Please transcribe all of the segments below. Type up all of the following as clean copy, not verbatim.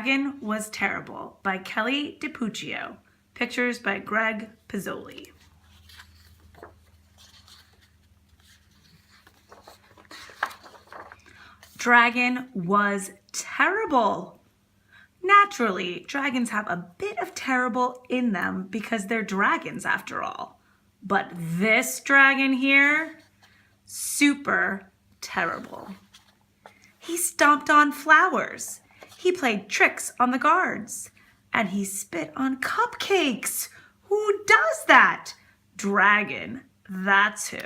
Dragon Was Terrible by Kelly DiPucchio. Pictures by Greg Pizzoli. Dragon was terrible. Naturally, dragons have a bit of terrible in them because they're dragons after all. But this dragon here, super terrible. He stomped on flowers. He played tricks on the guards. And he spit on cupcakes. Who does that? Dragon, that's who.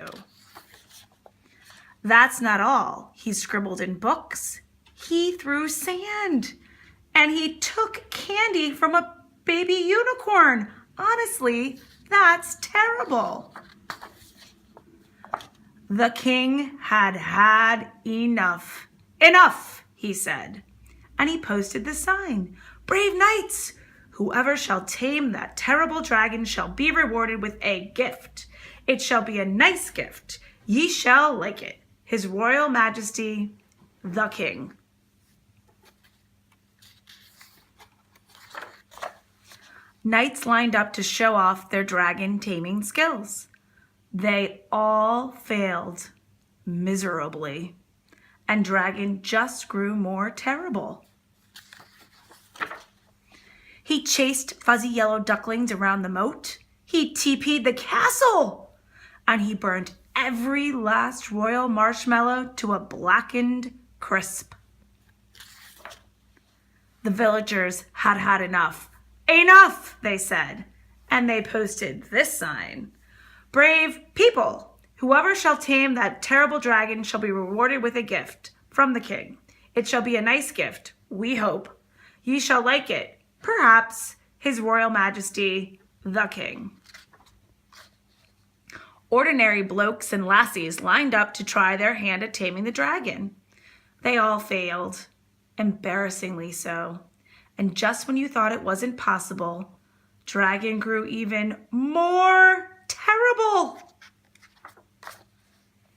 That's not all. He scribbled in books. He threw sand. And he took candy from a baby unicorn. Honestly, that's terrible. The king had had enough. Enough, he said. And he posted the sign. Brave knights, whoever shall tame that terrible dragon shall be rewarded with a gift. It shall be a nice gift. Ye shall like it. His Royal Majesty, the King. Knights lined up to show off their dragon taming skills. They all failed miserably, and Dragon just grew more terrible. He chased fuzzy yellow ducklings around the moat. He TP'd the castle, and he burned every last royal marshmallow to a blackened crisp. The villagers had had enough. Enough, they said, and they posted this sign. Brave people, whoever shall tame that terrible dragon shall be rewarded with a gift from the king. It shall be a nice gift, we hope. Ye shall like it, perhaps, his Royal Majesty, the King. Ordinary blokes and lassies lined up to try their hand at taming the dragon. They all failed, embarrassingly so. And just when you thought it wasn't possible, Dragon grew even more terrible.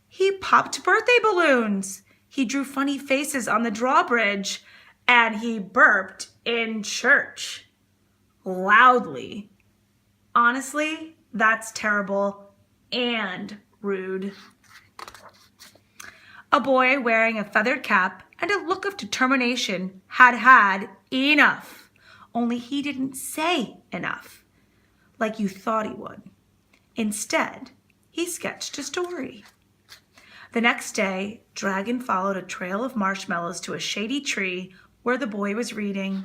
He popped birthday balloons. He drew funny faces on the drawbridge, and he burped in church loudly. Honestly, that's terrible and rude. A boy wearing a feathered cap and a look of determination had had enough. Only he didn't say enough, like you thought he would. Instead, he sketched a story. The next day, Dragon followed a trail of marshmallows to a shady tree where the boy was reading.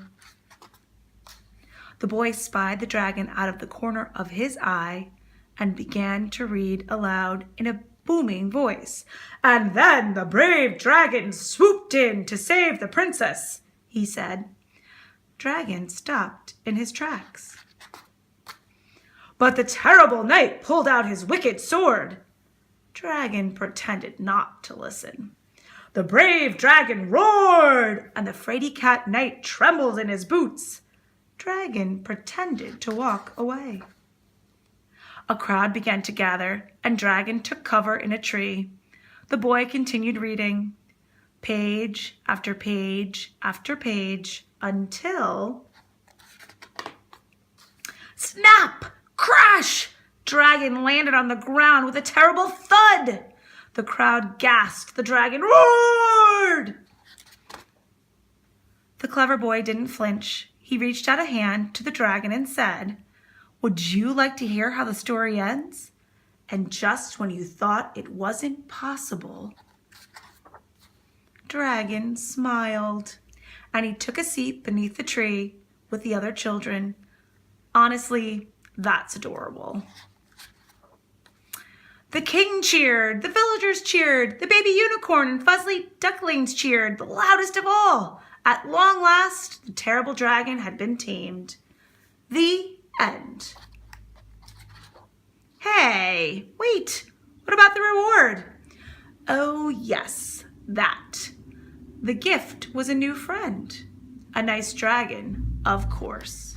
The boy spied the dragon out of the corner of his eye and began to read aloud in a booming voice. And then the brave dragon swooped in to save the princess, he said. Dragon stopped in his tracks. But the terrible knight pulled out his wicked sword. Dragon pretended not to listen. The brave dragon roared, and the fraidy cat knight trembled in his boots. Dragon pretended to walk away. A crowd began to gather, and Dragon took cover in a tree. The boy continued reading, page after page after page, until... Snap! Crash! Dragon landed on the ground with a terrible thud. The crowd gasped. The dragon roared. The clever boy didn't flinch. He reached out a hand to the dragon and said, Would you like to hear how the story ends? And just when you thought it wasn't possible, Dragon smiled, and he took a seat beneath the tree with the other children. Honestly, that's adorable. The king cheered, the villagers cheered, the baby unicorn and fuzzy ducklings cheered, the loudest of all. At long last, the terrible dragon had been tamed. The end. Hey, wait, what about the reward? Oh yes, that. The gift was a new friend, a nice dragon, of course.